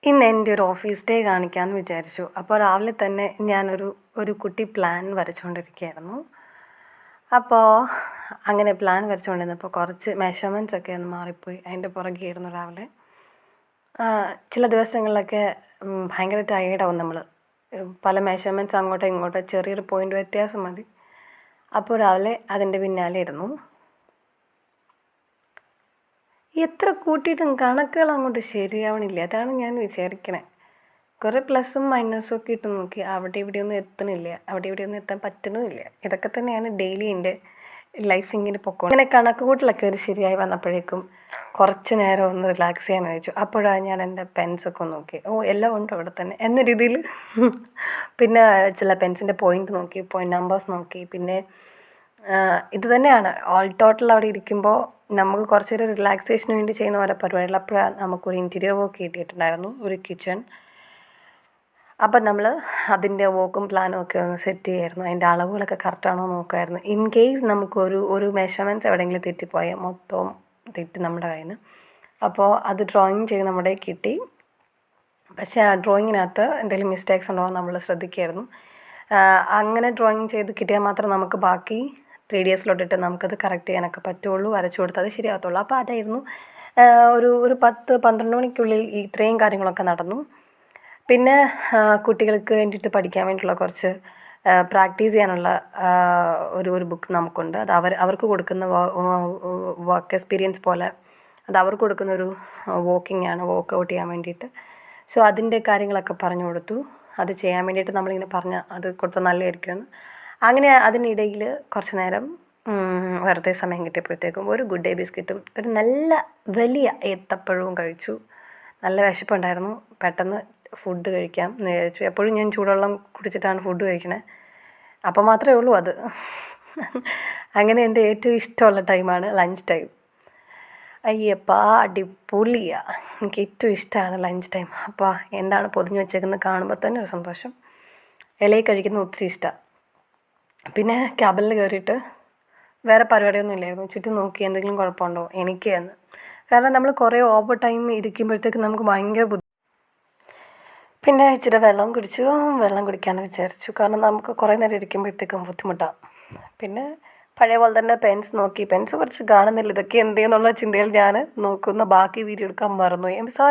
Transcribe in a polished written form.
ഇന്ന് എൻ്റെ ഒരു ഓഫീസ് ഡേ കാണിക്കാമെന്ന് വിചാരിച്ചു. അപ്പോൾ രാവിലെ തന്നെ ഒരു കുട്ടി പ്ലാൻ വരച്ചുകൊണ്ടിരിക്കുകയായിരുന്നു. അപ്പോൾ അങ്ങനെ പ്ലാൻ വരച്ചുകൊണ്ടിരുന്നപ്പോൾ കുറച്ച് മെഷർമെൻറ്റ്സ് ഒക്കെ ഒന്ന് മാറിപ്പോയി. അതിൻ്റെ പുറകെയായിരുന്നു രാവിലെ. ചില ദിവസങ്ങളിലൊക്കെ ഭയങ്കര ടയേർഡാവും നമ്മൾ. പല മെഷർമെൻറ്റ്സ് അങ്ങോട്ടോ ഇങ്ങോട്ടോ ചെറിയൊരു പോയിൻ്റ് വ്യത്യാസം മതി. അപ്പോൾ രാവിലെ അതിൻ്റെ പിന്നാലെ ഇരുന്നു. എത്ര കൂട്ടിയിട്ടും കണക്കുകൾ അങ്ങോട്ട് ശരിയാവണില്ല. അതാണ് ഞാൻ വിചാരിക്കണേ. കുറേ പ്ലസ്സും മൈനസും ഒക്കെ ഇട്ട് നോക്കി. അവിടെ ഇവിടെയൊന്നും എത്തണില്ല, അവിടെ ഇവിടെയൊന്നും എത്താൻ പറ്റണമില്ല. ഇതൊക്കെ തന്നെയാണ് ഡെയിലി എൻ്റെ ലൈഫ് ഇങ്ങനെ പൊക്കോ. അങ്ങനെ കണക്ക് കൂട്ടലൊക്കെ ഒരു ശരിയായി വന്നപ്പോഴേക്കും കുറച്ച് നേരം ഒന്ന് റിലാക്സ് ചെയ്യാൻ വെച്ചു. അപ്പോഴാണ് ഞാൻ എൻ്റെ പെൻസൊക്കെ നോക്കി. എല്ലാം ഉണ്ട് അവിടെ തന്നെ എന്ന രീതിയിൽ. പിന്നെ ചില പെൻസിൻ്റെ പോയിൻ്റ് നോക്കി, പോയിൻ്റ് നമ്പേഴ്സ് നോക്കി. പിന്നെ ഇത് തന്നെയാണ് ഓൾ ടോട്ടൽ അവിടെ ഇരിക്കുമ്പോൾ നമുക്ക് കുറച്ചൊരു റിലാക്സേഷന് വേണ്ടി ചെയ്യുന്ന ഓരോ പരിപാടികൾ. അപ്പോഴാണ് നമുക്കൊരു ഇൻറ്റീരിയർ വർക്ക് കിട്ടിയിട്ടുണ്ടായിരുന്നു, ഒരു കിച്ചൺ. അപ്പം നമ്മൾ അതിൻ്റെ വർക്കും പ്ലാനും ഒക്കെ ഒന്ന് സെറ്റ് ചെയ്യായിരുന്നു. അതിൻ്റെ അളവുകളൊക്കെ കറക്റ്റാണോ നോക്കുമായിരുന്നു. ഇൻ കേസ് നമുക്കൊരു മെഷർമെൻറ്റ്സ് എവിടെയെങ്കിലും തെറ്റിപ്പോയാൽ മൊത്തവും തെറ്റി നമ്മുടെ കയ്യിൽ നിന്ന്. അപ്പോൾ അത് ഡ്രോയിങ് ചെയ്ത് നമ്മുടെ കിട്ടി. പക്ഷേ ആ ഡ്രോയിങ്ങിനകത്ത് എന്തെങ്കിലും മിസ്റ്റേക്സ് ഉണ്ടോ നമ്മൾ ശ്രദ്ധിക്കുമായിരുന്നു. അങ്ങനെ ഡ്രോയിങ് ചെയ്ത് കിട്ടിയാൽ മാത്രം നമുക്ക് ബാക്കി 3Dsലോട്ടിട്ട് നമുക്കത് കറക്റ്റ് ചെയ്യാനൊക്കെ പറ്റുള്ളൂ, വരച്ചു കൊടുത്താൽ അത് ശരിയാകത്തുള്ളൂ. അപ്പോൾ അതായിരുന്നു ഒരു 10-12 മണിക്കുള്ളിൽ ഇത്രയും കാര്യങ്ങളൊക്കെ നടന്നു. പിന്നെ കുട്ടികൾക്ക് വേണ്ടിയിട്ട് പഠിക്കാൻ വേണ്ടിയിട്ടുള്ള കുറച്ച് പ്രാക്ടീസ് ചെയ്യാനുള്ള ഒരു ബുക്ക് നമുക്കുണ്ട്. അത് അവർക്ക് കൊടുക്കുന്ന വർക്ക് എക്സ്പീരിയൻസ് പോലെ അത് അവർക്ക് കൊടുക്കുന്നൊരു വർക്കൗട്ട് ചെയ്യാൻ വേണ്ടിയിട്ട്. സോ അതിൻ്റെ കാര്യങ്ങളൊക്കെ പറഞ്ഞു കൊടുത്തു. അത് ചെയ്യാൻ വേണ്ടിയിട്ട് നമ്മളിങ്ങനെ അത് കൊടുത്താൽ നല്ലതായിരിക്കുമെന്ന്. അങ്ങനെ അതിനിടയിൽ കുറച്ച് നേരം വെറുതെ സമയം കിട്ടിയപ്പോഴത്തേക്കും ഒരു ഗുഡ് ഡേ ബിസ്ക്കറ്റും ഒരു നല്ല വലിയ ഏത്തപ്പഴവും കഴിച്ചു. നല്ല വിശപ്പുണ്ടായിരുന്നു. പെട്ടെന്ന് ഫുഡ് കഴിക്കാം എന്ന് വിചാരിച്ചു. എപ്പോഴും ഞാൻ ചൂടുവെള്ളം കുടിച്ചിട്ടാണ് ഫുഡ് കഴിക്കണേ. അപ്പോൾ മാത്രമേ ഉള്ളൂ അത്. അങ്ങനെ എൻ്റെ ഏറ്റവും ഇഷ്ടമുള്ള ടൈമാണ് ലഞ്ച് ടൈം. അയ്യപ്പാ അടിപൊളിയാണ്. എനിക്ക് ഏറ്റവും ഇഷ്ടമാണ് ലഞ്ച് ടൈം. അപ്പോൾ എന്താണ് പൊതിഞ്ഞ് വെച്ചേക്കുന്നത് കാണുമ്പോൾ തന്നെ ഒരു സന്തോഷം. ഇലയിൽ കഴിക്കുന്നത് ഒത്തിരി ഇഷ്ടമാണ്. പിന്നെ ക്യാബിനിൽ കയറിയിട്ട് വേറെ പരിപാടിയൊന്നും ഇല്ലായിരുന്നു. ചുറ്റും നോക്കി എന്തെങ്കിലും കുഴപ്പമുണ്ടോ എനിക്ക് എന്ന്. കാരണം നമ്മൾ കുറേ ഓവർ ടൈം ഇരിക്കുമ്പോഴത്തേക്ക് നമുക്ക് ഭയങ്കര പിന്നെ ഇച്ചിരി വെള്ളം കുടിക്കാമെന്ന് വിചാരിച്ചു. കാരണം നമുക്ക് കുറേ നേരം ഇരിക്കുമ്പോഴത്തേക്കും ബുദ്ധിമുട്ടാണ്. പിന്നെ പഴയ പോലെ തന്നെ പെൻസ് കുറച്ച് കാണുന്നില്ല. ഇതൊക്കെ എന്തെന്നുള്ള ചിന്തയിൽ ഞാൻ നോക്കുന്ന ബാക്കി വീഡിയോ എടുക്കാൻ മറന്നുപോയി.